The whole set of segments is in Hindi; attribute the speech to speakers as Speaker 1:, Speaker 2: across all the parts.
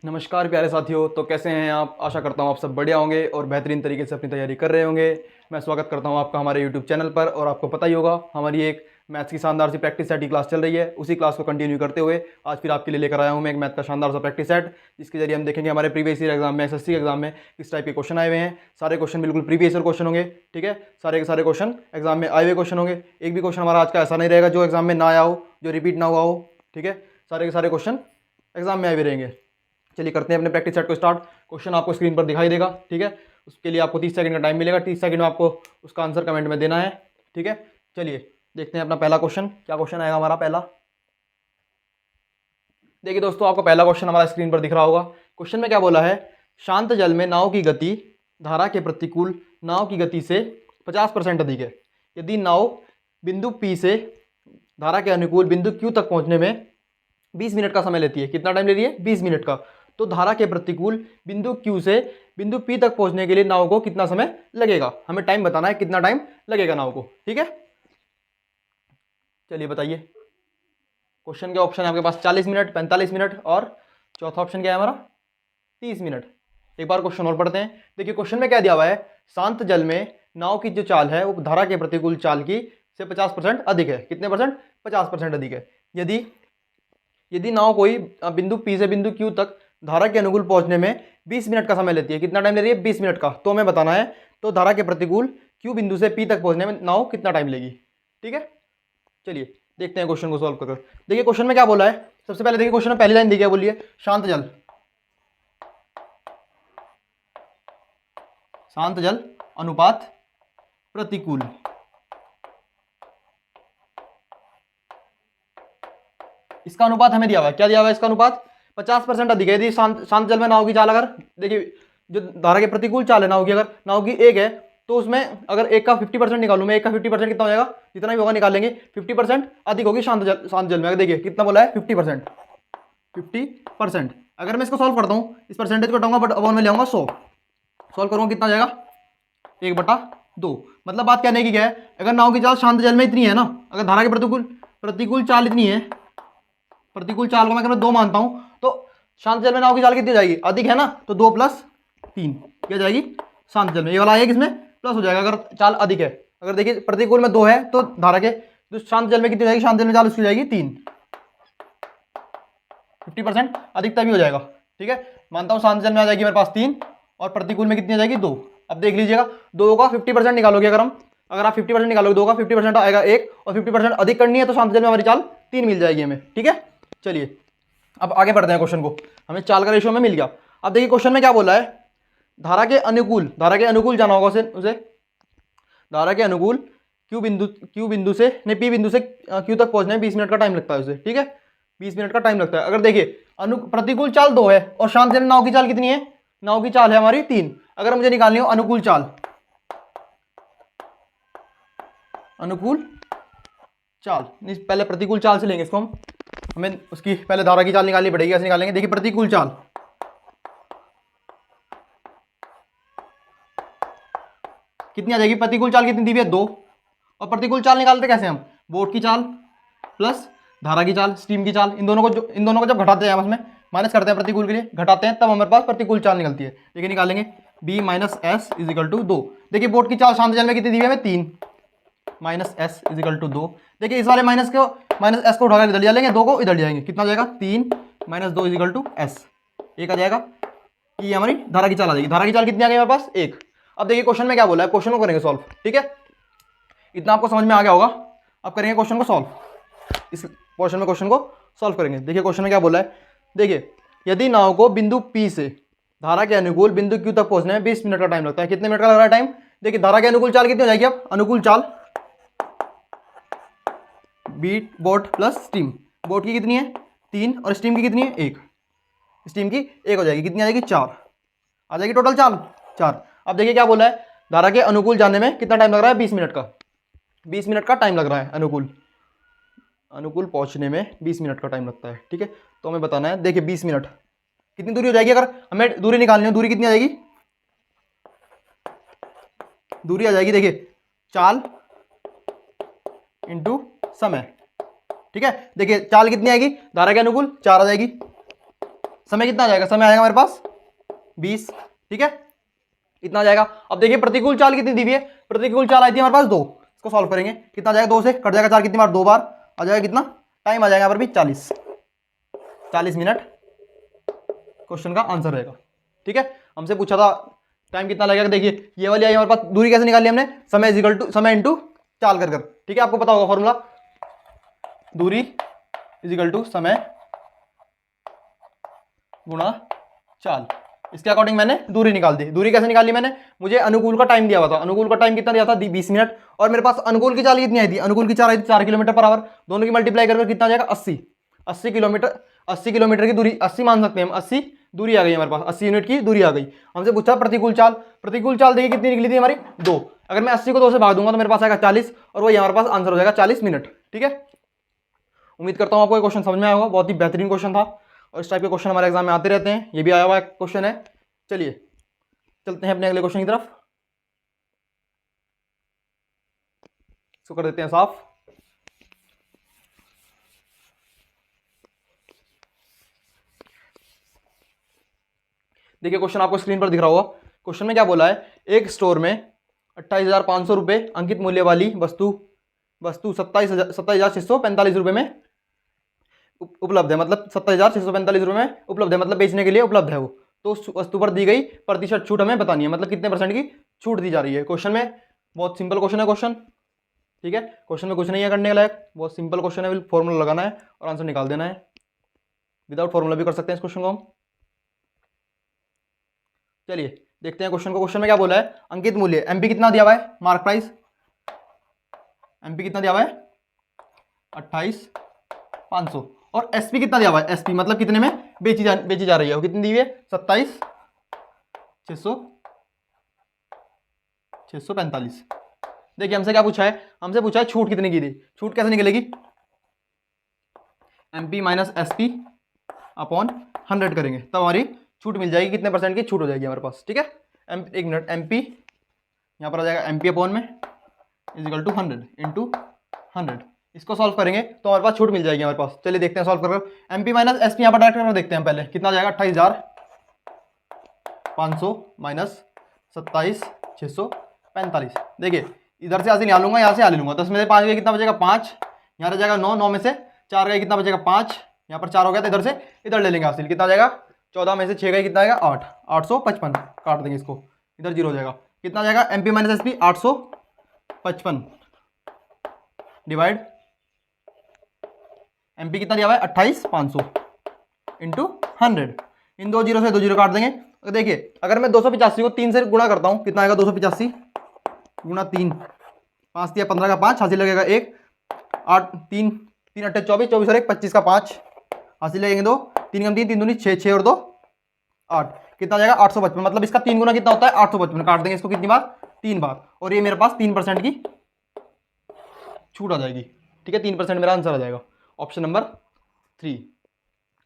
Speaker 1: नमस्कार प्यारे साथियों। तो कैसे हैं आप? आशा करता हूँ आप सब बढ़िया होंगे और बेहतरीन तरीके से अपनी तैयारी कर रहे होंगे। मैं स्वागत करता हूँ आपका हमारे यूट्यूब चैनल पर। और आपको पता ही होगा हमारी एक मैथ्स की शानदार सी प्रैक्टिस सेट की क्लास चल रही है। उसी क्लास को कंटिन्यू करते हुए आज फिर आपके लिए लेकर आया हूँ मैं एक मैथ का शानदार सा प्रैक्टिस सेट, जिसके जरिए हम देखेंगे हमारे प्रीवियस ईयर एग्जाम में, एसएससी एग्जाम में किस टाइप के क्वेश्चन आए हुए हैं। सारे क्वेश्चन बिल्कुल प्रीवियस ईयर क्वेश्चन होंगे, ठीक है। सारे के सारे क्वेश्चन एग्जाम में आए हुए क्वेश्चन होंगे। एक भी क्वेश्चन हमारा आज का ऐसा नहीं रहेगा जो एग्जाम में ना आया हो, जो रिपीट ना हुआ हो, ठीक है। सारे के सारे क्वेश्चन एग्जाम में आए हुए रहेंगे। चलिए करते हैं अपने प्रैक्टिस सेट को स्टार्ट। क्वेश्चन आपको स्क्रीन पर दिखाई देगा, ठीक है। उसके लिए आपको 30 सेकंड का टाइम मिलेगा। 30 सेकंड में आपको उसका आंसर कमेंट में देना है, ठीक है। चलिए देखते हैं अपना पहला क्वेश्चन। क्या क्वेश्चन आएगा हमारा पहला? देखिए दोस्तों, आपको पहला क्वेश्चन हमारा स्क्रीन पर दिख रहा होगा। क्वेश्चन में क्या बोला है? शांत जल में नाव की गति धारा के प्रतिकूल नाव की गति से 50% अधिक है। यदि नाव बिंदु P से धारा के अनुकूल बिंदु Q तक पहुंचने में 20 मिनट का समय लेती है। कितना टाइम ले रही है? 20 मिनट का। तो धारा के प्रतिकूल बिंदु Q से बिंदु P तक पहुंचने के लिए नाव को कितना समय लगेगा? हमें टाइम बताना है, कितना टाइम लगेगा नाव को, ठीक है। चलिए बताइए। क्वेश्चन के ऑप्शन है आपके पास 40 मिनट, 45 मिनट और चौथा ऑप्शन क्या है हमारा? 30 मिनट। एक बार क्वेश्चन और पढ़ते हैं। देखिए क्वेश्चन में क्या दिया हुआ है? शांत जल में नाव की जो चाल है वो धारा के प्रतिकूल चाल की से 50% अधिक है। कितने परसेंट? 50% अधिक है। यदि यदि नाव कोई बिंदु P से बिंदु Q तक धारा के अनुकूल पहुंचने में 20 मिनट का समय लेती है। कितना टाइम ले रही है? 20 मिनट का। तो हमें बताना है तो धारा के प्रतिकूल Q बिंदु से P तक पहुंचने में नाव कितना टाइम लेगी, ठीक है। चलिए देखते हैं क्वेश्चन को सॉल्व कर। देखिए क्वेश्चन में क्या बोला है। सबसे पहले देखिए क्वेश्चन में पहली लाइन दी क्या बोलिए? शांत जल अनुपात प्रतिकूल। इसका अनुपात हमें दिया हुआ है। क्या दिया हुआ है? इसका अनुपात 50% अधिक है। यदि शांत जल में नाव की चाल, अगर देखिए जो धारा के प्रतिकूल चाल है नाव की, अगर नाव की एक है तो उसमें अगर एक का 50% निकालूं मैं, एक का 50% कितना हो जाएगा? जितना भी होगा निकाल लेंगे। 50% अधिक होगी शांत जल में। अगर देखिए कितना बोला है? 50%। 50%। अगर मैं इसको सॉल्व करता हूँ, इस परसेंटेज को हटाऊंगा बट अपॉन में ले आऊंगा 100। सॉल्व करूंगा कितना जाएगा? 1/2। मतलब बात कहने की क्या है? अगर नाव की चाल शांत जल में इतनी है ना, अगर धारा के प्रतिकूल प्रतिकूल चाल इतनी है, प्रतिकूल चाल को मैं अगर 2 मानता हूं तो शांत जल में नाव की चाल कितनी हो जाएगी? अधिक है ना, तो 2 + 3 क्या जाएगी? शांत जल में ये वाला आएगा, किसमें प्लस हो जाएगा अगर चाल अधिक है। अगर देखिए प्रतिकूल में 2 है तो धारा के तो शांत जल में कितनी हो जाएगी? शांत जल में चाल उसकी जाएगी 3। 50% अधिकता भी हो जाएगा, ठीक है। मानता हूं शांत जल में आ जाएगी मेरे पास 3 और प्रतिकूल में कितनी आ जाएगी? 2। अब देख लीजिएगा, 2 का 50% निकालोगे अगर आप 50% निकालोगे, 2 का 50% आएगा 1 और 50% अधिक करनी है तो शांत जल में हमारी चाल 3 मिल जाएगी हमें, ठीक है। चलिए अब आगे बढ़ते हैं क्वेश्चन को। हमें चाल का रेशियो में मिल गया। अब देखिए क्वेश्चन में क्या बोला है? धारा के अनुकूल जाना होगा उसे धारा के अनुकूल क्यू बिंदु से नहीं P बिंदु से Q तक पहुंचने में 20 मिनट का टाइम लगता है उसे, ठीक है। 20 मिनट का टाइम लगता है। अगर देखिए प्रतिकूल चाल 2 है और शांत जल नाव की चाल कितनी है? नाव की चाल है हमारी 3। अगर मुझे निकालनी हो अनुकूल चाल पहले प्रतिकूल चाल से लेंगे इसको हम। हमें उसकी पहले धारा की चाल निकालनी पड़ेगी। कैसे निकालेंगे? देखिए प्रतिकूल चाल कितनी आ जाएगी? प्रतिकूल चाल कितनी दी हुई है? 2। और प्रतिकूल चाल निकालते कैसे हम? बोट की चाल प्लस धारा की चाल, स्टीम की चाल, इन दोनों को जब घटाते हैं, उसमें माइनस करते हैं प्रतिकूल के लिए, घटाते हैं तब हमारे पास प्रतिकूल चाल निकलती है। देखिए निकालेंगे B - S = 2। देखिए बोट की चाल शांत जल में कितनी दी हुई है हमें? 3 - S = 2। देखिए इस वाले माइनस S को उठाकर इधर ले लेंगे, 2 को इधर ले जाएंगे। कितना हो जाएगा? 3 - 2 = S। एक आ जाएगा। ये हमारी धारा की चाल आ जाएगी। धारा की चाल कितनी आ गई हमारे पास? 1। अब देखिए क्वेश्चन में क्या बोला है, क्वेश्चन को करेंगे सॉल्व, ठीक है। इतना आपको समझ में आ गया होगा। अब करेंगे क्वेश्चन को सॉल्व। इस क्वेश्चन को सॉल्व करेंगे। देखिए क्वेश्चन में क्या बोला है? देखिए यदि नाव को बिंदु P से धारा के अनुकूल बिंदु Q तक पहुंचने में 20 मिनट का टाइम लगता है। कितने मिनट का लग रहा है टाइम? देखिए धारा के अनुकूल चाल कितनी हो जाएगी? अब अनुकूल चाल बोट प्लस स्टीम। बोट की कितनी है? 3 और स्टीम की कितनी है? 1। स्टीम की 1 हो जाएगी। कितनी आ जाएगी? 4 आ जाएगी टोटल चाल 4। अब देखिए क्या बोला है? धारा के अनुकूल जाने में कितना टाइम लग रहा है? 20 मिनट का। 20 मिनट का टाइम लग रहा है अनुकूल पहुंचने में 20 मिनट का टाइम लगता है, ठीक है। तो हमें बताना है। देखिए 20 मिनट कितनी दूरी हो जाएगी? अगर हमें दूरी निकालनी हो, दूरी कितनी आ जाएगी? दूरी आ जाएगी देखिए चाल इंटू समय, ठीक है। देखिए चाल कितनी आएगी? धारा के अनुकूल 4 आ जाएगी। समय कितना आ जाएगा, समय आएगा हमारे पास 20, ठीक है, इतना आ जाएगा। अब देखिए प्रतिकूल चाल कितनी दी हुई है, प्रतिकूल चाल आई थी हमारे पास 2, इसको सॉल्व करेंगे, कितना आ जाएगा, 2 से कट जाएगा 4 कितनी बार, 2 बार, आ जाएगा कितना टाइम आ जाएगा यहाँ पर भी 40 मिनट क्वेश्चन का आंसर रहेगा, ठीक है। हमसे पूछा था टाइम कितना लगेगा, देखिए ये वाली आई हमारे पास, दूरी कैसे निकाली हमने, समय इज इक्वल टू समय इंटू चाल कर, ठीक है, आपको पता होगा फॉर्मूला, दूरी इज इक्वल टू समय गुणा चाल। इसके अकॉर्डिंग मैंने दूरी निकाल दी। दूरी कैसे निकाली मैंने, मुझे अनुकूल का टाइम दिया हुआ था, अनुकूल का टाइम कितना दिया था 20 मिनट, और मेरे पास अनुकूल की चाल कितनी आई थी, अनुकूल की चाल आई थी 4 किलोमीटर पर आवर, दोनों की मल्टीप्लाई करके कितना आ जाएगा 80 किलोमीटर की दूरी, 80 मान सकते हैं हम, 80 दूरी आ गई हमारे पास, 80 यूनिट की दूरी आ गई। हमसे पूछा प्रतिकूल चाल, प्रतिकूल चाल देखिए कितनी निकली थी हमारी 2, अगर मैं 80 को 2 से भाग दूंगा तो मेरे पास आएगा 40, और वही हमारे पास आंसर हो जाएगा 40 मिनट, ठीक है। उम्मीद करता हूँ आपको ये क्वेश्चन समझ में आया होगा, बहुत ही बेहतरीन क्वेश्चन था, और इस टाइप के क्वेश्चन हमारे एग्जाम में आते रहते हैं, ये भी आया हुआ क्वेश्चन है। चलिए चलते हैं अपने अगले क्वेश्चन की तरफ, इसको कर देते हैं साफ। देखिए क्वेश्चन आपको स्क्रीन पर दिख रहा होगा, क्वेश्चन में क्या बोला है, एक स्टोर में 28,500 रुपये अंकित मूल्य वाली वस्तु 27,645 रुपये में उपलब्ध है, मतलब 27,645 रुपये में उपलब्ध है, मतलब बेचने के लिए उपलब्ध है वो, तो उस वस्तु पर दी गई प्रतिशत छूट हमें बतानी है, मतलब कितने परसेंट की छूट दी जा रही है। क्वेश्चन में बहुत सिंपल क्वेश्चन है क्वेश्चन, ठीक है, क्वेश्चन में कुछ नहीं है करने के लायक, बहुत सिंपल क्वेश्चन है, फॉर्मूला लगाना है और आंसर निकाल देना है, विदाउट फॉर्मूला भी कर सकते हैं इस क्वेश्चन को हम। चलिए देखते हैं क्वेश्चन को, क्वेश्चन में क्या बोला है, अंकित मूल्य एमपी कितना दिया हुआ है, मार्क प्राइस एमपी कितना दिया हुआ है 28,500, और एसपी कितना दिया हुआ है, एसपी मतलब कितने में बेची जा रही है, वो कितनी दी हुई है 27,645। देखिए हमसे क्या पूछा है, हमसे पूछा है छूट कितनी की थी, छूट कैसे निकलेगी, एमपी माइनस एसपी अपॉन 100 करेंगे, तब हमारी छूट मिल जाएगी, कितने परसेंट की छूट हो जाएगी हमारे पास, ठीक है। एक मिनट, एमपी यहाँ पर आ जाएगा एमपी अपॉन में इज इक्वल टू 100 इंटू 100, इसको सॉल्व करेंगे तो हमारे पास छूट मिल जाएगी हमारे पास। चलिए देखते हैं सॉल्व कर, एमपी माइनस एसपी यहाँ पर डायरेक्ट करके देखते हैं पहले, कितना जाएगा 28,500 माइनस 27,645। देखिए इधर से यहाँ से निकाल लूंगा, यहाँ से यहाँ ले लूंगा, 10 में से 5 गए कितना बचेगा 5, यहाँ रह जाएगा 9, 9 में से 4 गए कितना बचेगा 5, यहाँ पर 4 हो गया तो इधर से इधर ले लेंगे हासिल, कितना आ जाएगा 14 में से 6 गए कितना आएगा 8, 855 काट देंगे इसको, इधर 0 हो जाएगा, कितना आ जाएगा MP minus SP 855 divide MP कितना दिया हुआ है 28,500 इंटू 100, इन 2 जीरो से 2 जीरो काट देंगे। तो देखिए अगर मैं 285 को 3 से गुणा करता हूँ कितना आएगा, 285 गुणा 3, 5 दिया 15 का 5 हासिल लगेगा 1, 8 3 3 8 24, 24 और 1 25 का 5 हासिल लगेंगे 2, 3 कम 3 3 दूनी 6, 6 और 2 8, कितना आ जाएगा 855, मतलब इसका 3 गुना कितना होता है 855, काट देंगे इसको कितनी बार 3 बार, और ये मेरे पास 3% की छूट आ जाएगी, ठीक है, 3% मेरा आंसर आ जाएगा, ऑप्शन नंबर 3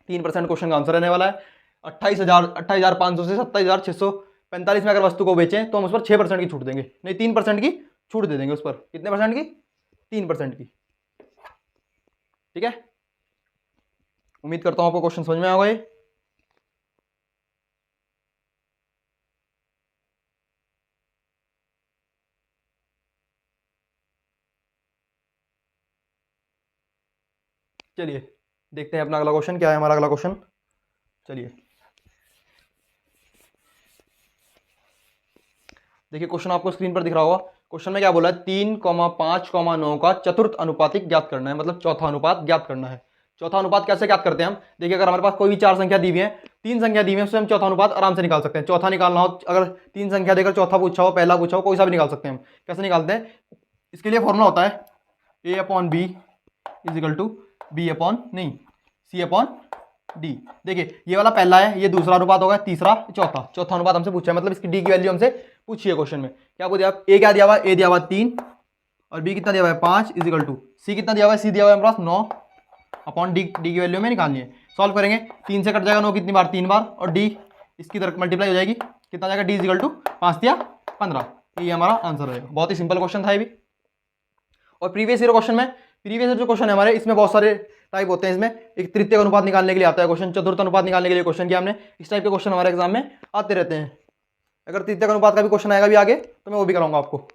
Speaker 1: 3% क्वेश्चन का आंसर रहने वाला है। 28,500 से 27,645 में अगर वस्तु को बेचें तो हम उस पर 6% की छूट देंगे, नहीं 3% की छूट दे देंगे उस पर, कितने परसेंट की 3% की, ठीक है। उम्मीद करता हूं आपको क्वेश्चन समझ में आ गए। चलिए देखते हैं अपना अगला क्वेश्चन क्या है, हमारा अगला क्वेश्चन, चलिए देखिए क्वेश्चन आपको स्क्रीन पर दिख रहा होगा, क्वेश्चन में क्या बोला है 3,5,9 का चतुर्थ अनुपातिक ज्ञात करना है, मतलब चौथा अनुपात ज्ञात करना है। चौथा अनुपात कैसे ज्ञात करते हैं हम, देखिए अगर हमारे पास कोई भी 4 संख्या दी हुई है, 3 संख्या दी हुई है, उससे हम चौथा अनुपात आराम से निकाल सकते हैं। चौथा निकालना हो, अगर 3 संख्या देकर चौथा पूछा हो, पहला पूछा हो, कोई सा भी निकाल सकते हैं हम। कैसे निकालते हैं, इसके लिए फॉर्मूला होता है a upon B is equal to B upon नहीं सी अपॉन डी। देखिए ये वाला पहला है, ये दूसरा अनुपात होगा, तीसरा चौथा, चौथा अनुपात हमसे पूछा है, मतलब इसकी डी की वैल्यू हमसे पूछी है क्वेश्चन में। क्या पूछा, ए क्या दिया हुआ है, ए दिया हुआ है 3 और बी कितना दिया हुआ है 5 इज इक्वल टू सी कितना दिया हुआ है, सी दिया हुआ है हमारे पास 9 अपॉन डी, डी की वैल्यू में निकालनी है। सॉल्व करेंगे, 3 से कट जाएगा 9 कितनी बार 3 बार, और डी इसकी तरफ मल्टीप्लाई हो जाएगी, कितना जाएगा डी इज इक्वल टू 5 या 15, ये हमारा आंसर रहेगा। बहुत ही सिंपल क्वेश्चन था ये भी। और प्रीवियस ईयर क्वेश्चन में, प्रीवियस ईयर जो क्वेश्चन है हमारे, इसमें बहुत सारे टाइप होते हैं इसमें। एक तृतीय अनुपात निकालने के लिए आता है क्वेश्चन, चतुर्थ अनुपात निकालने के लिए क्वेश्चन किया हमने। इस टाइप के क्वेश्चन हमारे एग्जाम में आते रहते हैं। अगर तृतीय अनुपात का भी क्वेश्चन आएगा भी आगे तो मैं वो भी कराऊंगा आपको।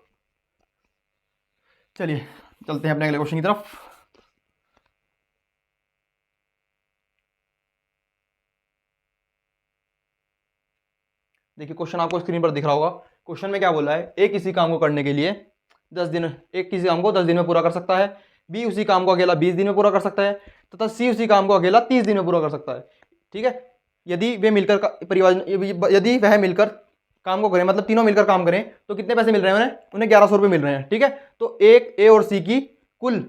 Speaker 1: चलिए चलते हैं अपने अगले क्वेश्चन की तरफ। देखिए क्वेश्चन आपको स्क्रीन पर दिख रहा होगा। क्वेश्चन में क्या बोला है, ए किसी काम को करने के लिए 10 दिन, एक किसी काम को 10 दिन में पूरा कर सकता है, बी उसी काम को अकेला 20 दिन में पूरा कर सकता है, तथा सी उसी काम को अकेला 30 दिन में पूरा कर सकता है। ठीक है, यदि वे मिलकर यदि वह मिलकर काम को करें, मतलब तीनों मिलकर काम करें, तो कितने पैसे मिल रहे हैं उन्हें 1100 रुपये मिल रहे हैं। ठीक है, तो एक ए और सी की कुल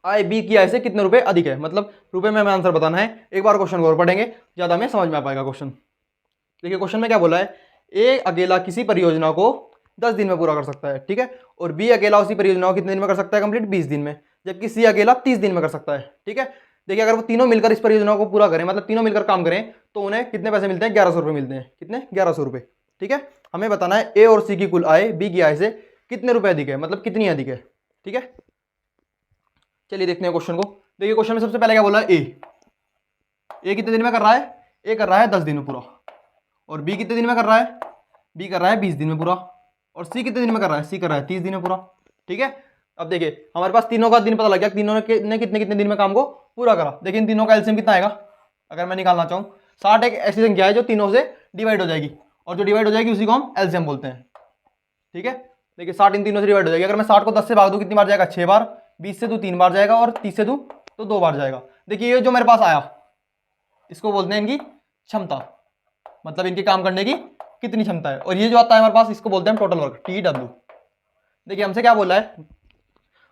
Speaker 1: आय बी की आय से कितने रुपए अधिक है, मतलब रुपए में हमें आंसर बताना है। एक बार क्वेश्चन को और पढ़ेंगे, ज़्यादा हमें समझ में आ पाएगा क्वेश्चन। देखिए क्वेश्चन में क्या बोला है, ए अकेला किसी परियोजना को 10 दिन में पूरा कर सकता है। ठीक है, और बी अकेला उसी परियोजना को कितने दिन में कर सकता है कंप्लीट, 20 दिन में, जबकि सी अकेला 30 दिन में कर सकता है। ठीक है, देखिए अगर वो तीनों मिलकर इस परियोजना को पूरा करें, मतलब तीनों मिलकर काम करें, तो उन्हें कितने पैसे मिलते हैं, 1100 रुपये मिलते हैं। कितने, 1100 रुपये। ठीक है, हमें बताना है ए और सी की कुल आय बी की आय से कितने रुपए अधिक है, मतलब कितनी अधिक है। ठीक है, चलिए देखते हैं क्वेश्चन को। देखिए क्वेश्चन में सबसे पहले क्या बोला है, ए कितने दिन में कर रहा है, ए कर रहा है 10 दिन में पूरा, और बी कितने दिन में कर रहा है, बी कर रहा है 20 दिन में पूरा, और सी कितने दिन में कर रहा है, सी कर रहा है 30 दिन में पूरा। ठीक है, अब देखिए हमारे पास तीनों का दिन पता लग गया, तीनों ने कितने कितने दिन में काम को पूरा करा। देखिए इन तीनों का एलसीएम कितना आएगा, अगर मैं निकालना चाहूँ, 60 एक ऐसी संख्या है जो तीनों से डिवाइड हो जाएगी, और जो डिवाइड हो जाएगी उसी को हम एलसीएम बोलते हैं। ठीक है, देखिए 60 इन तीनों से डिवाइड हो जाएगी। अगर मैं 60 को 10 से भाग दूँ कितनी बार जाएगा, 6 बार, 20 से दूँ 3 बार जाएगा, और 30 से दूँ तो 2 बार जाएगा। देखिए ये जो मेरे पास आया इसको बोलते हैं इनकी क्षमता, मतलब इनके काम करने की कितनी क्षमता है। और ये जो आता है हमारे पास इसको बोलते हैं टोटल वर्क, TW। देखिए हमसे क्या बोला है,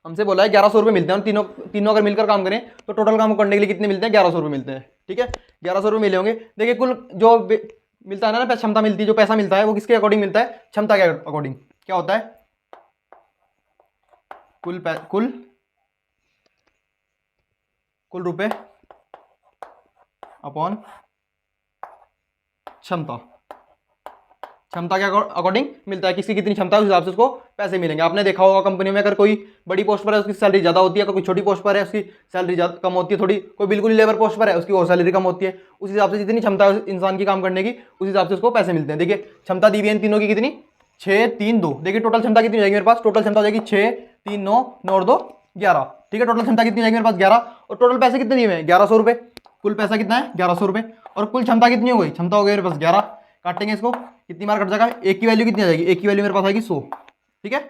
Speaker 1: हमसे बोला है 1100 रुपये मिलते हैं, तीनों अगर मिलकर काम करें तो टोटल काम करने के लिए कितने मिलते हैं, 1100 रुपये मिलते हैं। ठीक है, 1100 रुपये मिले होंगे। देखिए कुल जो मिलता है ना क्षमता मिलती है, जो पैसा मिलता है वो किसके अकॉर्डिंग मिलता है, क्षमता के अकॉर्डिंग। क्या होता है, कुल रुपए अपॉन क्षमता, क्षमता के अकॉर्डिंग मिलता है, किसकी कितनी क्षमता है उस हिसाब से उसको पैसे मिलेंगे। आपने देखा होगा कंपनी में अगर कोई बड़ी पोस्ट पर है उसकी सैलरी ज़्यादा होती है, अगर कोई छोटी पोस्ट पर है उसकी सैलरी कम होती है थोड़ी, कोई बिल्कुल लेबर पोस्ट पर है उसकी और सैलरी कम होती है। उस हिसाब से जितनी क्षमता है इंसान की काम करने की उस हिसाब से उसको पैसे मिलते हैं। देखिए क्षमता दी हुई है इन तीनों की कितनी, 6 3 2। देखिए टोटल क्षमता कितनी हो जाएगी मेरे पास, टोटल क्षमता हो जाएगी 6 3 9 9 और 2 11। ठीक है, टोटल क्षमता कितनी हो जाएगी मेरे पास 11, और टोटल पैसे कितने दिए हुए हैं 1100 रुपये। कुल पैसा कितना है 1100 रुपये, और कुल क्षमता कितनी हो गई, क्षमता हो गई मेरे पास 11। काटेंगे इसको, कितनी बार कट जाएगा, एक की वैल्यू कितनी आ जाएगी, एक की वैल्यू मेरे पास आएगी 100। ठीक है,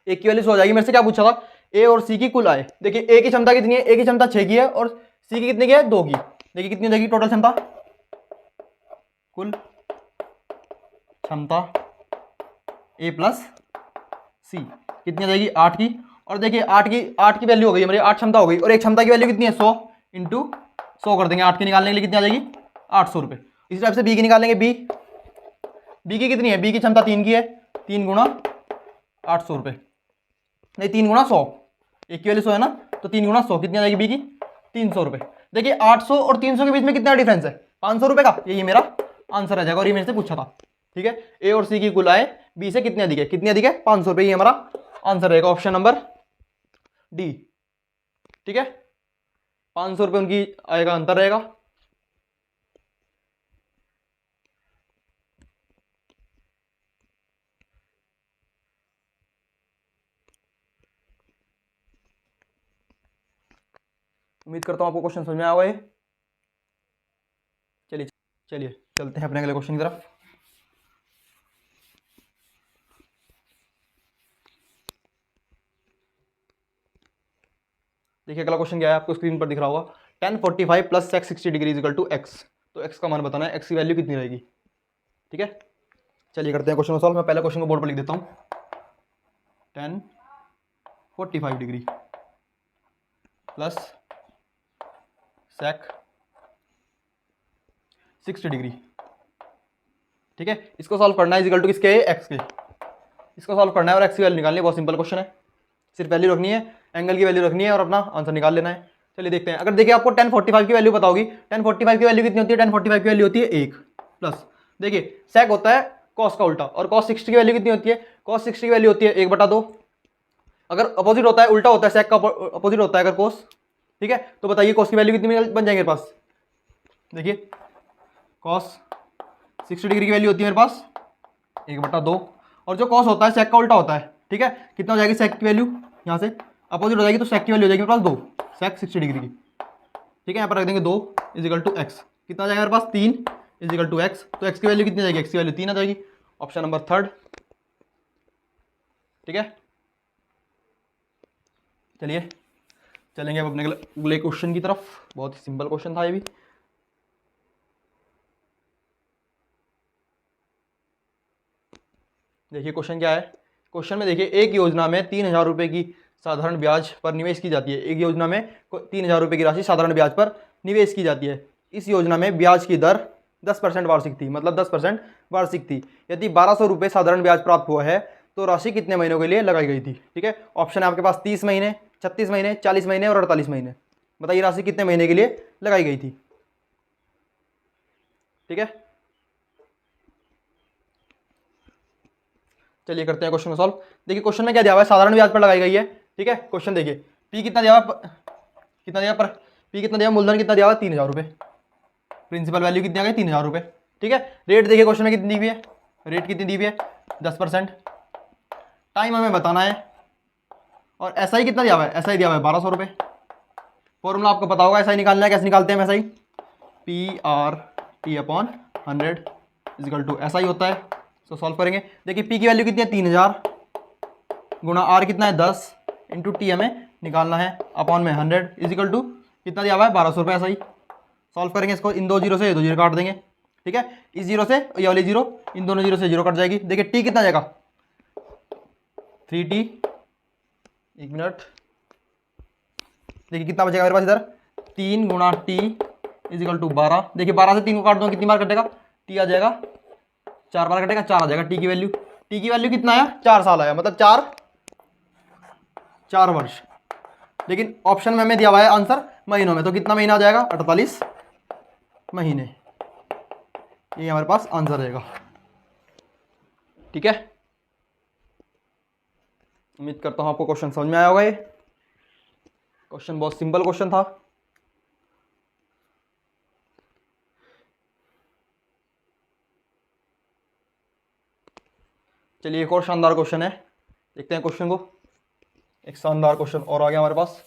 Speaker 1: एक की वैल्यू 100 आ जाएगी। मेरे से क्या पूछा था, ए और सी की कुल आय। देखिए ए की क्षमता कितनी है, ए की क्षमता 6 की है, और सी की कितनी की है, 2 की। देखिए कितनी हो जाएगी टोटल क्षमता, कुल क्षमता ए प्लस सी कितनी आ जाएगी 8 की। और देखिए 8 की वैल्यू हो गई हमारी, 8 क्षमता हो गई, और एक क्षमता की वैल्यू कितनी है 100 इंटू 100 कर देंगे। 8 की निकालने के लिए कितनी आ जाएगी 800 रुपये। इसी टाइप से बी की निकालेंगे, बी की कितनी है, बी की क्षमता 3 की है, 3 गुणा 800 रुपये, नहीं 3 गुणा 100, एक की वैल्यू 100 है ना, तो 3 गुणा 100 कितनी आ जाएगी बी की 300 रुपये। देखिए 800 और 300 के बीच में कितना डिफरेंस है, 500 रुपये का, यही मेरा आंसर आ जाएगा, और ये मेरे से पूछा था। ठीक है, ए और सी की कुल आय बी से कितनी अधिक है, कितनी अधिक है 500 रुपये, ये हमारा आंसर रहेगा ऑप्शन नंबर डी। ठीक है, 500 रुपये उनकी आय का अंतर रहेगा। उम्मीद करता हूं आपको क्वेश्चन समझ में आया होगा। चलिए चलिए चलते हैं अपने अगले क्वेश्चन की तरफ। देखिए अगला क्वेश्चन क्या है, आपको स्क्रीन पर दिख रहा होगा, tan 45 प्लस sec 60 degree is equal to x. तो एक्स का मान बताना है, एक्स की वैल्यू कितनी रहेगी। ठीक है, चलिए करते हैं क्वेश्चन को सॉल्व। मैं पहले क्वेश्चन को बोर्ड पर लिख देता हूँ, tan 45 degree plus sec 60 degree. ठीक है, इसको सॉल्व करना है इज इक्वल टू किसके, एक्स के। इसको सॉल्व करना है और एक्स की वैल्यू निकालनी है, बहुत सिंपल क्वेश्चन है, सिर्फ वैल्यू रखनी है, एंगल की वैल्यू रखनी है और अपना आंसर निकाल लेना है। चलिए देखते हैं। अगर देखिए आपको tan 45 की वैल्यू पता होगी, tan 45 की वैल्यू कितनी होती है, tan 45 की वैल्यू होती है 1 प्लस, देखिए sec होता है cos का उल्टा, और cos 60 की वैल्यू कितनी होती है, cos 60 की वैल्यू होती है 1/2। अगर अपोजिट होता है, उल्टा होता है, sec का अपोजिट होता है अगर cos, ठीक है, तो बताइए कॉस की वैल्यू कितनी बन जाएगी मेरे पास। देखिए कॉस 60 डिग्री की वैल्यू होती है मेरे पास 1/2, और जो कॉस होता है सेक का उल्टा होता है। ठीक है, कितना हो जाएगी सेक की वैल्यू, यहाँ से अपोजिट हो जाएगी तो सेक की वैल्यू हो जाएगी मेरे पास 2, सेक 60 डिग्री की। ठीक है, यहाँ पर रख देंगे 2 = x, कितना आ जाएगा मेरे पास 3 = x, तो x की वैल्यू कितनी आ जाएगी, x की वैल्यू 3 आ जाएगी, ऑप्शन नंबर 3। ठीक है, चलिए चलेंगे अब अपने अगले क्वेश्चन की तरफ। बहुत ही सिंपल क्वेश्चन था ये भी। देखिए क्वेश्चन क्या है। क्वेश्चन में देखिए, एक योजना में 3,000 रुपये की साधारण ब्याज पर निवेश की जाती है। एक योजना में 3,000 रुपये की राशि साधारण ब्याज पर निवेश की जाती है। इस योजना में ब्याज की दर 10% वार्षिक थी, मतलब 10% वार्षिक थी। यदि 1,200 रुपये साधारण ब्याज प्राप्त हुआ है तो राशि कितने महीनों के लिए लगाई गई थी। ठीक है, ऑप्शन है आपके पास 30 महीने, 36 महीने, 40 महीने और 48 महीने। बताइए राशि कितने महीने के लिए लगाई गई थी। ठीक है, चलिए करते हैं क्वेश्चन को सॉल्व। देखिए क्वेश्चन में क्या दिया हुआ है, साधारण ब्याज पर लगाई गई है। ठीक है, क्वेश्चन देखिए, पी कितना दिया हुआ, कितना दिया पर पी कितना दिया, मूलधन कितना दिया हुआ 3,000 रुपये, प्रिंसिपल वैल्यू कितनी आ गई 3,000 रुपये। ठीक है, रेट देखिए क्वेश्चन में कितनी दी हुई है, रेट कितनी दी हुई है 10%। टाइम हमें बताना है, और SI कितना दिया हुआ है, SI दिया हुआ है 1,200 रुपये। फॉर्मूला आपको पता होगा SI निकालना है, कैसे निकालते हैं SI, PRT/100 = SI होता है। तो सॉल्व करेंगे। देखिए पी की वैल्यू कितनी है 3,000 गुणा आर कितना है 10 इंटू टी हमें निकालना है अपॉन में 100 = कितना दिया हुआ है 1,200 रुपये। SI सॉल्व करेंगे इसको, इन 2 जीरो से ये 2 जीरो काट देंगे। ठीक है, इस जीरो से ये वाली जीरो, इन दोनों जीरो से जीरो कट जाएगी। देखिए टी कितना जाएगा 3t, 1 मिनट। देखिए कितना बचेगा मेरे पास इधर 3 गुणा t = 12। देखिए 12 से 3 को काट दो, कितनी बार कटेगा, टी आ जाएगा 4 बार कटेगा, 4 आ जाएगा। टी की वैल्यू कितना आया 4 साल आया, मतलब 4 वर्ष। लेकिन ऑप्शन में हमें दिया हुआ है आंसर महीनों में, तो कितना महीना आ जाएगा 48 महीने। ये हमारे पास आंसर रहेगा। ठीक है, उम्मीद करता हूं आपको क्वेश्चन समझ में आया होगा। ये क्वेश्चन बहुत सिंपल क्वेश्चन था। चलिए एक और शानदार क्वेश्चन है, देखते हैं क्वेश्चन को। एक शानदार क्वेश्चन और आ गया हमारे पास।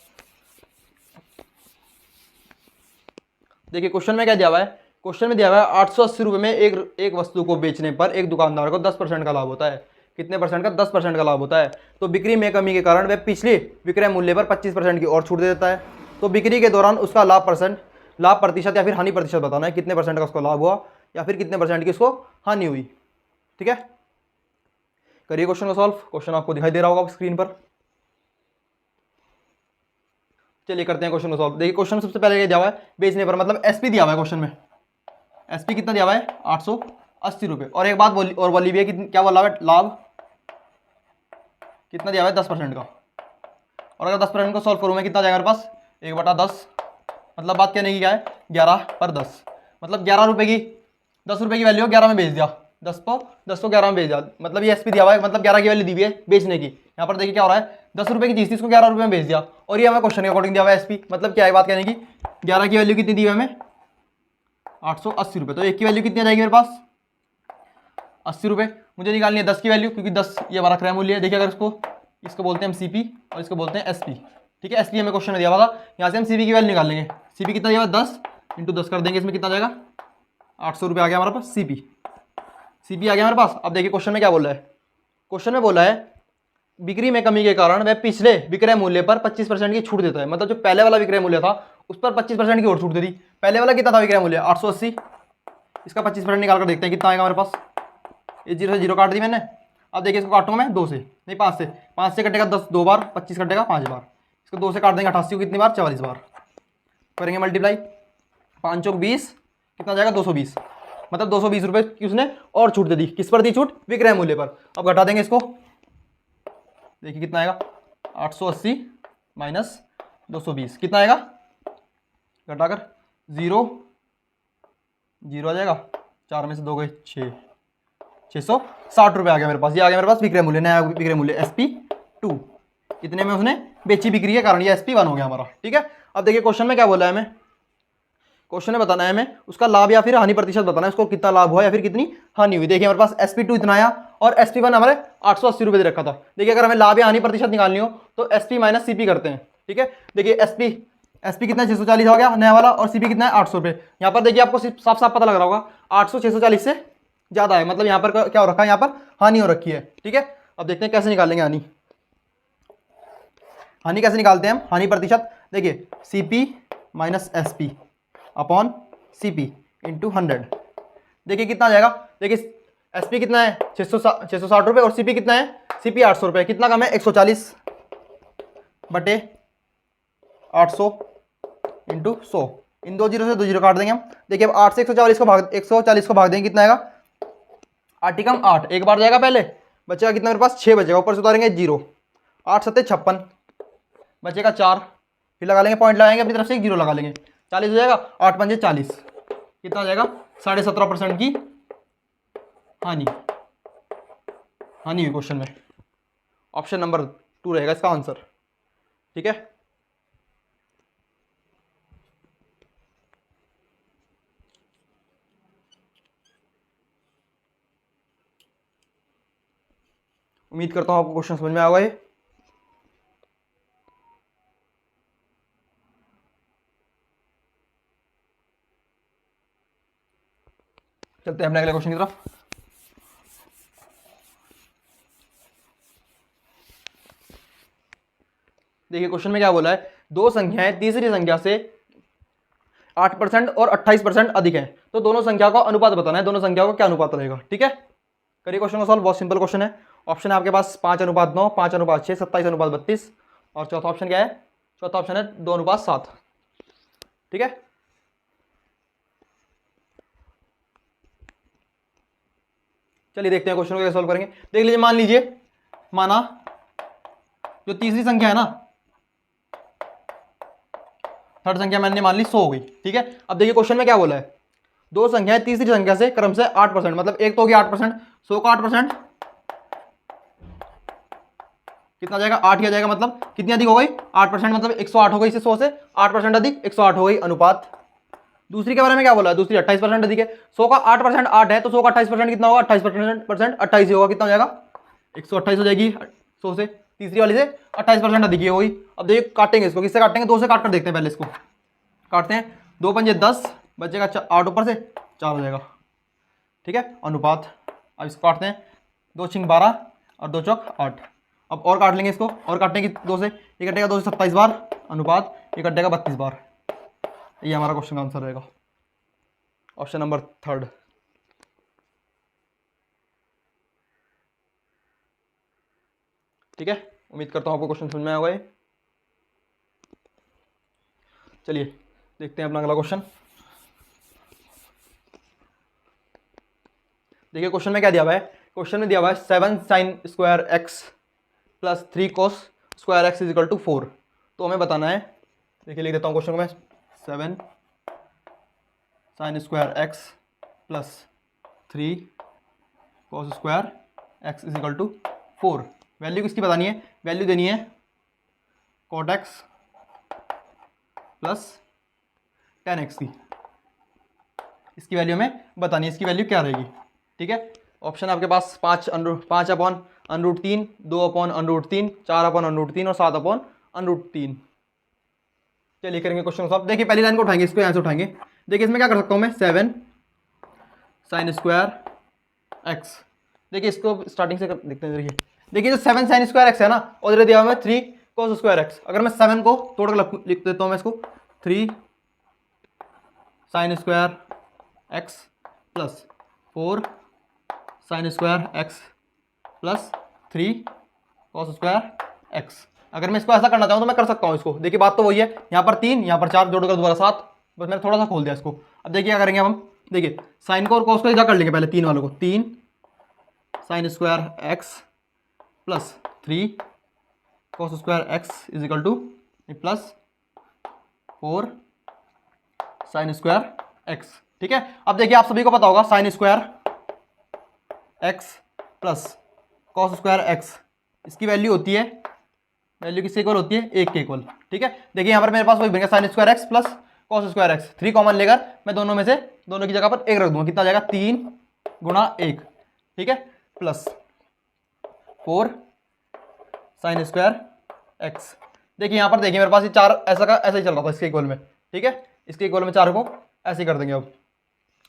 Speaker 1: देखिए क्वेश्चन में क्या दिया हुआ है, क्वेश्चन में दिया हुआ है 880 रुपये में एक वस्तु को बेचने पर एक दुकानदार को 10% का लाभ होता है। कितने परसेंट का, 10% का लाभ होता है। तो बिक्री में कमी के कारण वह पिछले विक्रय मूल्य पर 25% की और छूट दे देता है। तो बिक्री के दौरान उसका लाभ प्रतिशत या फिर हानि प्रतिशत बताना है, कितने परसेंट का उसको लाभ हुआ या फिर कितने परसेंट की उसको हानि हुई। ठीक है, करिए क्वेश्चन को सॉल्व। क्वेश्चन आपको दिखाई दे रहा होगा स्क्रीन पर। चलिए करते हैं क्वेश्चन को सॉल्व। देखिए क्वेश्चन सबसे पहले दिया हुआ है बेचने पर, मतलब एसपी दिया हुआ है क्वेश्चन में। एसपी कितना दिया हुआ है 880 रुपये। और एक बात बोली भी है, क्या बोला हुआ है, लाभ कितना दिया हुआ है 10% का। और अगर 10% को सॉल्व करूँ मैं, कितना जाएगा मेरे पास 1/10। मतलब बात कहने की क्या है 11/10, मतलब 11 रुपये की 10 रुपये की वैल्यू 11 में बेच दिया, 10 को 11 में बेच दिया। मतलब ये एसपी दिया हुआ है, मतलब 11 की वैल्यू दी हुई है बेचने की। यहाँ पर देखिए क्या हो रहा है, 10 रुपये की चीज़ थी, इसको 11 रुपये में बेच दिया, और ये हमें क्वेश्चन के अकॉर्डिंग दिया हुआ है एसपी। मतलब क्या है बात कहने की, 11 की वैल्यू कितनी दी हुई है हमें 880 रुपये। तो एक की वैल्यू कितनी आ जाएगी मेरे पास 80 रुपये। मुझे निकालनी है 10 की वैल्यू, क्योंकि 10 ये हमारा क्रय मूल्य है। देखिए अगर इसको बोलते हैं हम सीपी और इसको बोलते हैं एसपी। ठीक है, एसपी हमें क्वेश्चन में दिया हुआ था, यहाँ से हम सीपी की वैल्यू निकाल लेंगे। सीपी कितना दिया हुआ 10 × 10 कर देंगे, इसमें कितना जाएगा 800 रुपये आ गया हमारे पास सीपी आ गया हमारे पास। अब देखिए क्वेश्चन में क्या बोल रहा है, क्वेश्चन में बोला है बिक्री में कमी के कारण वह पिछले विक्रय मूल्य पर 25% की छूट देता है। मतलब जो पहले वाला विक्रय मूल्य था उस पर 25% की और छूट दे दी। पहले वाला कितना था विक्रय मूल्य 880, इसका 25% निकाल कर देखते हैं कितना आएगा हमारे पास। ये 0 से 0 काट दी मैंने। अब देखिए इसको काटूंगा मैं 2 से, नहीं 5 से कटेगा 10 2 बार, 25 कटेगा 5 बार। इसको 2 से काट देंगे 88 को कितनी बार 44 बार। करेंगे मल्टीप्लाई, 5 चौक 20, कितना जाएगा 220। मतलब 220 रुपये की उसने और छूट दे दी। किस पर दी छूट, विक्रय मूल्य पर। अब घटा देंगे इसको, देखिए कितना आएगा 880 माइनस 220 कितना आएगा, घटाकर 0 आ जाएगा, 4 में से 2 गए 660 रुपये आ गया मेरे पास। ये आ गया मेरे पास विक्रय मूल्य, नया विक्रय मूल्य SP2। इतने में उसने बेची बिक्री के कारण ये SP1 हो गया हमारा। ठीक है, अब देखिए क्वेश्चन में क्या बोला है हमें, क्वेश्चन में बताना है हमें उसका लाभ या फिर हानि प्रतिशत बताना है, उसको कितना लाभ हुआ या फिर कितनी हानि हुई। देखिए हमारे पास SP2 इतना आया और SP1 हमारे 880 रुपये दे रखा था। देखिए अगर हमें लाभ या हानि प्रतिशत निकालनी हो तो SP माइनस CP करते हैं, ठीक है। देखिए SP कितना है 640 हो गया नया वाला, और CP कितना है 800 रुपये। यहाँ पर देखिए आपको साफ साफ पता लग रहा होगा 800 640 से ज़्यादा है, मतलब यहाँ पर क्या हो रखा है, यहाँ पर हानि हो रखी है, ठीक है। अब देखते हैं कैसे निकालेंगे हानि। हानि कैसे निकालते हैं हम, हानि प्रतिशत देखिए CP minus SP upon CP into 100। देखिए कितना आ जाएगा, देखिए SP कितना है 660 रुपये और CP कितना है, CP 800 रुपये। कितना कम है 140 बटे 800 इंटू 100। इन दो जीरो से दो जीरो काट देंगे हम। देखिए अब 8 से 140 को भाग देंगे, कितना आएगा 8 कम 8, एक बार जाएगा पहले, बचेगा कितना मेरे पास 6 बचेगा, ऊपर से उतारेंगे 0, 8 सत्ते 56 बचेगा 4, फिर लगा लेंगे पॉइंट लगाएंगे अपनी तरफ से, एक 0 लगा लेंगे, 40 हो जाएगा, 8 पंजे 40, कितना हो जाएगा 17.5% की हानि हुई क्वेश्चन में। ऑप्शन नंबर 2 रहेगा इसका आंसर, ठीक है। उम्मीद करता हूं आपको क्वेश्चन समझ में आ गए। चलते हैं अपने अगले क्वेश्चन की तरफ। देखिए क्वेश्चन में क्या बोला है, दो संख्याएं तीसरी संख्या से 8% और 28% अधिक है, तो दोनों संख्या का अनुपात बताना है, दोनों संख्याओं का क्या अनुपात रहेगा, ठीक है। करिए क्वेश्चन को सॉल्व, बहुत सिंपल क्वेश्चन है। ऑप्शन है आपके पास 5:9, 5:6, 27:32, और चौथा ऑप्शन क्या है, चौथा ऑप्शन है 2:7, ठीक है। चलिए देखते हैं क्वेश्चन को कैसे सॉल्व करेंगे। देख लीजिए, मान लीजिए माना जो तीसरी संख्या है ना, थर्ड संख्या मैंने मान ली 100 हो गई, ठीक है। अब देखिए क्वेश्चन में क्या बोला है, दो संख्याएं तीसरी संख्या से क्रम से 8%, मतलब एक तो होगी 8%, 100 का 8% कितना आ जाएगा 8 ही आ जाएगा, मतलब कितनी अधिक हो गई 8%, मतलब 108 हो गई, इसे 100 से 8% अधिक 108 हो गई अनुपात। दूसरी के बारे में क्या बोला है, दूसरी 28% अधिक है, 100 का 8% 8 है, तो 100 का 28% कितना होगा 28% 28 ही होगा, कितना हो जाएगा 128 हो जाएगी 100 से, तीसरी वाली से 28% अधिक ही होगी। अब देखिए काटेंगे इसको, किससे काटेंगे, 2 से काट कर देखते हैं, पहले इसको काटते हैं, 2 पंजे 10 बचेगा 8 ऊपर से 4 हो जाएगा, ठीक है अनुपात। अब इसको काटते हैं, 2 छिंग 12 और 2 चौक 8। अब और काट लेंगे इसको, और काटेंगे 2 से, ये कटेगा 2 से 27 बार अनुपात, ये कटेगा 32 बार। ये हमारा क्वेश्चन का आंसर रहेगा, ऑप्शन नंबर 3। ठीक है, उम्मीद करता हूँ आपको क्वेश्चन समझ में आ गए। चलिए देखते हैं अपना अगला क्वेश्चन। देखिए क्वेश्चन में क्या दिया हुआ है, क्वेश्चन में दिया हुआ है 7 sin square x plus 3 cos square x is equal to 4। तो हमें बताना है, देखिए लिख देता हूँ क्वेश्चन को मैं, 7 sin square x plus 3 cos square x is equal to 4। Value किसकी बतानी है, वैल्यू देनी है cot x प्लस tan x की, इसकी वैल्यू हमें बतानी है, इसकी वैल्यू क्या रहेगी, ठीक है। ऑप्शन आपके पास 5 अपॉन √3, 2 अपॉन √3, 4 अपॉन √3 और 7 अपॉन √3। चलिए करेंगे क्वेश्चन को सॉल्व। देखिए पहली लाइन को उठाएंगे, इसको यहाँ से उठाएंगे। देखिए इसमें क्या कर सकता हूँ मैं, 7 sin स्क्वायर एक्स, देखिए इसको स्टार्टिंग से देखते हैं। देखिए जो 7 sin स्क्वायर एक्स है ना, और इधर दिया हुआ है 3 cos स्क्वायर एक्स। अगर मैं 7 को तोड़ कर लिख देता हूँ मैं इसको, 3 sin square x plus 4 sin square x plus 3 cos square x. अगर मैं इसको ऐसा करना चाहूँ तो मैं कर सकता हूँ इसको। देखिए बात तो वही है, यहाँ पर 3, यहाँ पर 4, जोड़कर दोबारा 7, बस मैंने थोड़ा सा खोल दिया इसको। अब देखिए क्या करेंगे हम, देखिए साइन को और कॉस को इधर कर लेंगे पहले, 3 वालों को, 3 sin square x plus 3 cos square x is equal two plus 4 sin square x, ठीक है। अब देखिए आप सभी को पता होगा sign square x plus cos square x, इसकी वैल्यू होती है वैल्यू किसके इक्वल होती है, 1 के इक्वल। ठीक है, देखिए यहाँ पर मेरे पास वही बनेगा sign square x plus cos square x, 3 common लेकर मैं दोनों में से दोनों की जगह पर 1 रख दूंगा, कितना आ जाएगा 3 गुणा 1, ठीक है, प्लस 4 साइन स्क्वायर एक्स। देखिए यहाँ पर देखिए मेरे पास ये 4 ऐसा का ऐसा ही चल रहा था इसके इक्वल में। ठीक है, इसके इक्वल में 4 को ऐसे ही कर देंगे, अब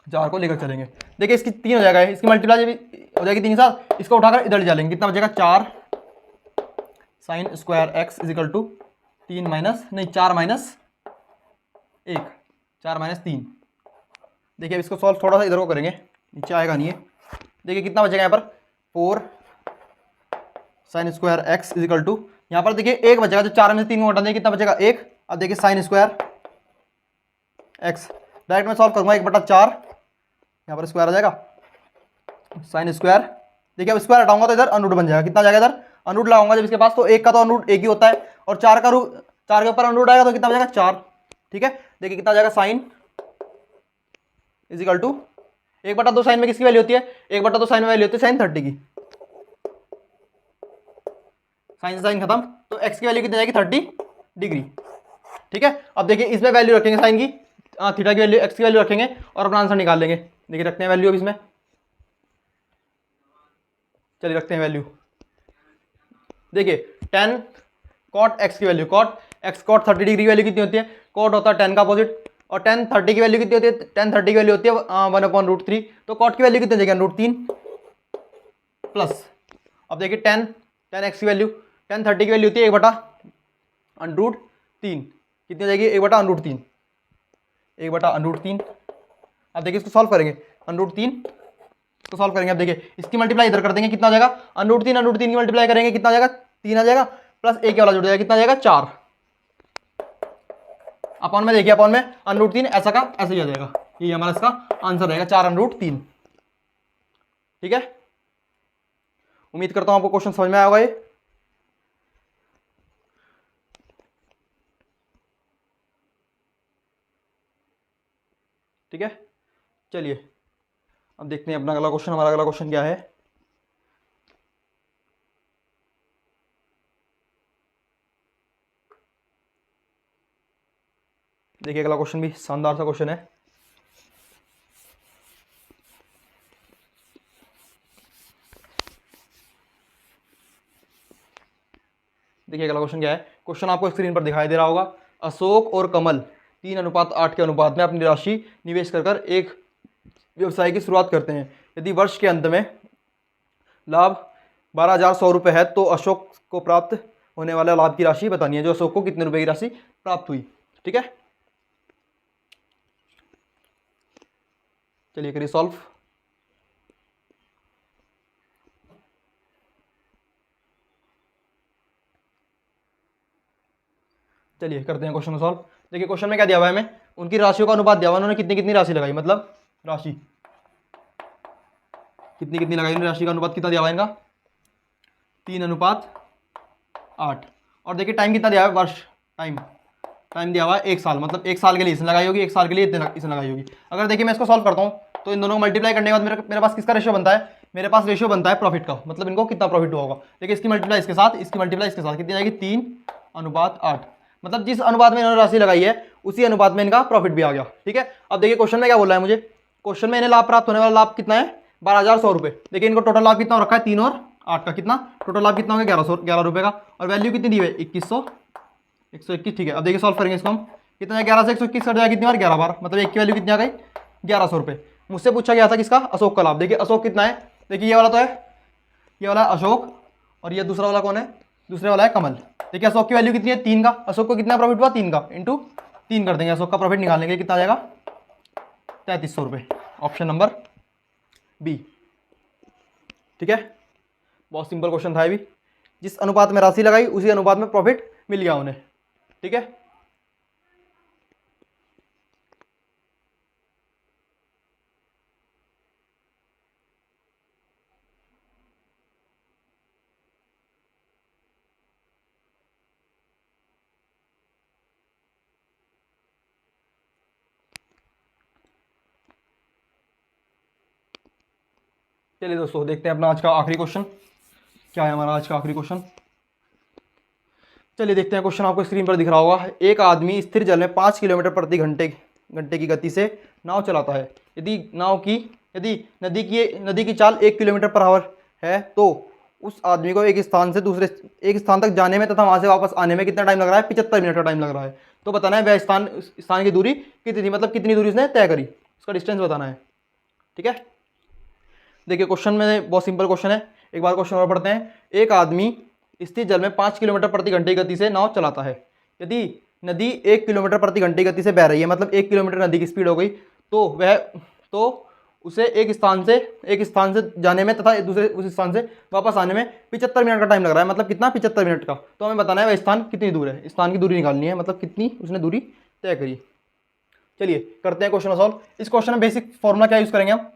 Speaker 1: 4 को लेकर चलेंगे। देखिए इसकी 3 हो जाएगा, इसकी मल्टीप्लाई भी हो जाएगी 3 के साथ, इसको उठाकर इधर ले चलेंगे, कितना बचेगा 4 sine square x is equal to 3 minus नहीं 4 माइनस 1, 4 माइनस 3। देखिए अब इसको सॉल्व थोड़ा सा इधर को करेंगे, नीचे आएगा नहीं है। देखिए कितना बचेगा यहाँ पर 4 sine square x is equal to, यहाँ पर देखिए 1 बचेगा, जो 4 में से 3 को हटा देंगे कितना बचेगा 1। अब देखिए साइन स्क्वायर एक्स डायरेक्ट मैं सॉल्व करूँगा 1/4, यहाँ पर स्क्वायर आ जाएगा साइन स्क्वायर। देखिए अब स्क्वायर हटाऊंगा तो इधर अनरूट बन जाएगा, कितना जाएगा इधर अनरूट लगाऊंगा जब इसके पास, तो 1 का तो अनरूट 1 ही होता है, और 4 का रूट 4 के ऊपर अनरूट आएगा तो कितना बचेगा 4। ठीक है, देखिए कितना जाएगा sine is equal to 1/2 sine में किसकी वैल्यू होती है, 1/2 साइन में वैल्यू होती है साइन 30 की। साइन से साइन खत्म, तो एक्स की वैल्यू कितनी जाएगी 30 डिग्री। ठीक है, अब देखिए इसमें वैल्यू रखेंगे साइन की, थीटा की वैल्यू, एक्स की वैल्यू रखेंगे और अपना आंसर निकाल लेंगे। देखिए रखते हैं वैल्यू अब इसमें, चलिए रखते हैं वैल्यू। देखिए 10 कॉट एक्स की value, cot x cot 30 degree की वैल्यू कितनी होती है, कॉट होता है 10 का अपोजिट, और 10 30 की वैल्यू कितनी होती है, 10 30 की वैल्यू होती है 1/√3, तो कॉट की वैल्यू कितनी हो जाएगी √3 प्लस, अब देखिए 10 एक्स की वैल्यू 10 30 की वैल्यू होती है 1/√3, कितनी हो जाएगी 1/√3, 1/√3। अब देखिए इसको सॉल्व करेंगे, √3 तो सॉल्व करेंगे। अब देखिए इसकी मल्टीप्लाई इधर कर देंगे, कितना आ जाएगा √3 की मल्टीप्लाई करेंगे कितना आ जाएगा 3 आ जाएगा, प्लस एक वाला जुड़ जाएगा, कितना आ जाएगा 4 अपॉन में। देखिए अपॉन में √3 ऐसा का ऐसे ही आ जाएगा, ये हमारा इसका आंसर रहेगा 4/3। ठीक है, उम्मीद करता हूं आपको क्वेश्चन समझ में आया होगा ये। ठीक है, चलिए अब देखते हैं अपना अगला क्वेश्चन। हमारा अगला क्वेश्चन क्या है, देखिए अगला क्वेश्चन भी शानदार सा क्वेश्चन है। देखिए अगला क्वेश्चन क्या है, क्वेश्चन आपको स्क्रीन पर दिखाई दे रहा होगा। अशोक और कमल 3:8 के अनुपात में अपनी राशि निवेश कर एक व्यवसाय की शुरुआत करते हैं। यदि वर्ष के अंत में लाभ 12,100 रुपये है तो अशोक को प्राप्त होने वाला लाभ की राशि बतानी है, जो अशोक को कितने रुपए की राशि प्राप्त हुई। ठीक है, चलिए करिए सॉल्व। चलिए करते हैं क्वेश्चन को सॉल्व। देखिए क्वेश्चन में क्या दिया हुआ है हमें, उनकी राशियों का अनुपात दिया हुआ है, उन्होंने कितनी कितनी राशि लगाई, मतलब राशि कितनी कितनी लगाई, राशि का अनुपात कितना दिया हुआ है इनका 3:8। और देखिए टाइम कितना दिया हुआ है, वर्ष टाइम दिया हुआ है 1 साल, मतलब 1 साल के लिए इसने लगाई होगी, 1 साल के लिए इसने लगाई होगी। अगर देखिए मैं इसको सॉल्व करता हूँ तो इन दोनों को मल्टीप्लाई करने के बाद मेरे पास किसका रेशियो बनता है, मेरे पास रेशियो बनता है प्रॉफिट का, मतलब इनको कितना प्रॉफिट हुआ होगा। देखिए इसकी मल्टीप्लाई इसके साथ, इसकी मल्टीप्लाई इसके साथ कितनी जाएगी 3:8, मतलब जिस अनुपात में इन्होंने राशि लगाई है उसी अनुपात में इनका प्रॉफिट भी आ गया। ठीक है, अब देखिए क्वेश्चन में क्या बोल रहा है मुझे, क्वेश्चन में इन्हें लाभ प्राप्त होने वाला लाभ कितना है 12,100 रुपये। देखिए इनको टोटल लाभ कितना हो रखा है 3 और 8 का, कितना टोटल लाभ कितना हो गया 11 रुपये का, और वैल्यू कितनी दी है 121। ठीक है, अब देखिए सॉल्व करेंगे इसको हम, कितना है 11 से 121 कट जाएगा कितनी बार 11 बार, मतलब एक की वैल्यू कितनी आ गई 1100 रुपये। मुझसे पूछा गया था किसका, अशोक का लाभ। देखिए अशोक कितना है, देखिए ये वाला तो है, ये वाला है अशोक, और ये दूसरा वाला कौन है, दूसरे वाला है कमल। देखिए अशोक की वैल्यू कितनी है 3 का, अशोक को कितना प्रॉफिट हुआ 3 का, इंटू 3 कर देंगे, अशोक का प्रॉफिट निकालने के लिए कितना आ जाएगा 3300 रुपये, ऑप्शन नंबर बी। ठीक है, बहुत सिंपल क्वेश्चन था ये भी, जिस अनुपात में राशि लगाई उसी अनुपात में प्रॉफिट मिल गया उन्हें। ठीक है, चलिए दोस्तों देखते हैं अपना आज का आखिरी क्वेश्चन क्या है। हमारा आज का आखिरी क्वेश्चन, चलिए देखते हैं क्वेश्चन, आपको स्क्रीन पर दिख रहा होगा। एक आदमी स्थिर जल में 5 किलोमीटर प्रति घंटे की गति से नाव चलाता है। यदि नदी की चाल 1 किलोमीटर पर आवर है तो उस आदमी को एक स्थान तक जाने में तथा वहां से वापस आने में कितना टाइम लग रहा है? 75 मिनट का टाइम लग रहा है। तो बताना है वह स्थान की दूरी कितनी थी, मतलब कितनी दूरी उसने तय करी, उसका डिस्टेंस बताना है। ठीक है, देखिए क्वेश्चन में बहुत सिंपल क्वेश्चन है, एक बार क्वेश्चन और पढ़ते हैं। एक आदमी स्थिर जल में 5 किलोमीटर प्रति घंटे की गति से नाव चलाता है। यदि नदी 1 किलोमीटर प्रति घंटे की गति से बह रही है, मतलब 1 किलोमीटर नदी की स्पीड हो गई, तो उसे एक स्थान से जाने में तथा उस स्थान से वापस आने में 75 मिनट का टाइम लग रहा है। मतलब कितना? 75 मिनट का। तो हमें बताना है वह स्थान कितनी दूर है, स्थान की दूरी निकालनी है, मतलब कितनी उसने दूरी तय करी। चलिए करते हैं क्वेश्चन सॉल्व। इस क्वेश्चन में बेसिक फॉर्मूला क्या यूज करेंगे हम?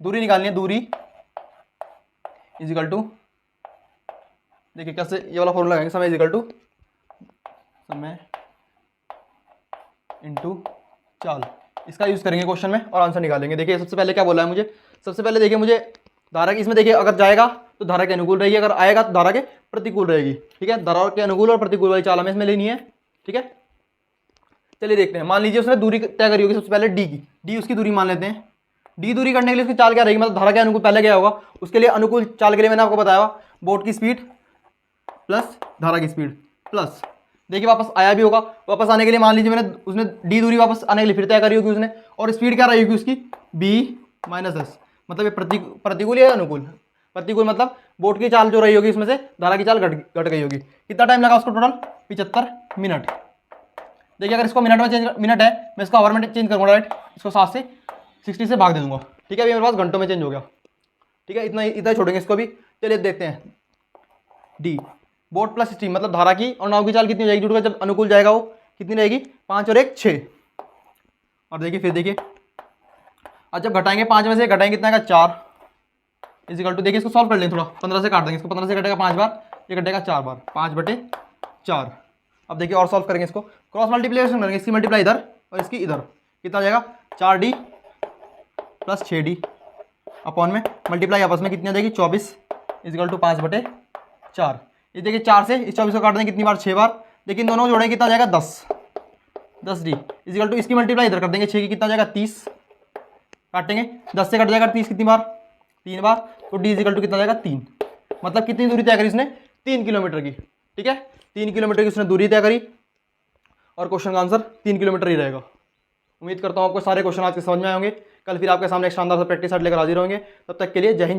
Speaker 1: दूरी निकालनी है, दूरी इज इक्वल टू, देखिए कैसे ये वाला फॉर्मूला लगाएंगे, समय इज इक्वल टू समय इंटू चाल। इसका यूज करेंगे क्वेश्चन में और आंसर निकालेंगे। देखिए सबसे पहले क्या बोला है मुझे, सबसे पहले देखिए मुझे धारा की, इसमें देखिए अगर जाएगा तो धारा के अनुकूल रहेगी, अगर आएगा तो धारा के प्रतिकूल रहेगी। ठीक है, धारा के अनुकूल और प्रतिकूल वाली चाल हमें इसमें लेनी है। ठीक है, चलिए देखते हैं। मान लीजिए उसने दूरी तय करी होगी सबसे पहले डी की, डी उसकी दूरी मान लेते हैं। डी दूरी करने के लिए उसकी चाल क्या रहेगी, मतलब धारा के अनुकूल पहले क्या होगा, उसके लिए अनुकूल चाल के लिए मैंने आपको बताया बोट की स्पीड प्लस धारा की स्पीड प्लस, देखिए वापस आया भी होगा, वापस आने के लिए मान लीजिए उसने डी दूरी वापस आने के लिए फिर तय करी होगी उसने, और स्पीड क्या रही होगी उसकी बी माइनस एस, मतलब ये प्रतिकूल या अनुकूल? प्रतिकूल, मतलब बोट की चाल जो रही होगी इसमें से धारा की चाल घट गई होगी। कितना टाइम लगा उसको टोटल? 75 मिनट। देखिए अगर इसको मिनट है, मैं इसको आवर में चेंज करूँगा डायरेक्ट, इसको 7 से 60 से भाग दे दूंगा। ठीक है, अभी मेरे पास घंटों में चेंज हो गया। ठीक है, इतना छोड़ेंगे इसको भी। चलिए देखते हैं, डी बोट प्लस स्टीम, मतलब धारा की और नाव की चाल कितनी हो जाएगी जुड़कर, जब अनुकूल जाएगा वो कितनी रहेगी? 5 और 1 6। और देखिए फिर देखिए, और जब घटाएंगे 5 में से घटाएंगे कितना आएगा? 4 इज इक्वल टू, देखिए इसको सॉल्व कर लेंगे थोड़ा, 15 से काट देंगे इसको, 15 से घटेगा 5 बार, ये घटेगा 4 बार, 5/4। अब देखिए और सॉल्व करेंगे इसको, क्रॉस मल्टीप्लिकेशन करेंगे, इसकी मल्टीप्लाई इधर और इसकी इधर, कितना आ जाएगा? 4D प्लस 6D अपॉन में मल्टीप्लाई आपस में कितनी आ जाएगी? 24 इज इक्वल टू 5/4। ये देखिए 4 से इस 24 को काट देंगे कितनी बार? 6 बार। लेकिन दोनों को जोड़ेंगे कितना आ जाएगा? 10D इज इक्वल टू, इसकी मल्टीप्लाई इधर कर देंगे 6 की, कितना आ जाएगा? 30। काटेंगे 10 से कट जाएगा 30 कितनी बार? 3 बार। तो D इज इक्वल टू कितना आ जाएगा? 3। मतलब कितनी दूरी तय करी इसने? 3 किलोमीटर की। ठीक है, 3 किलोमीटर की उसने दूरी तय करी और क्वेश्चन का आंसर 3 किलोमीटर ही रहेगा। उम्मीद करता हूँ आपको सारे क्वेश्चन आज के समझ में आएंगे। कल फिर आपके सामने एक शानदार सा प्रैक्टिस सेट लेकर हाजिर होंगे। तब तक के लिए जय हिंद।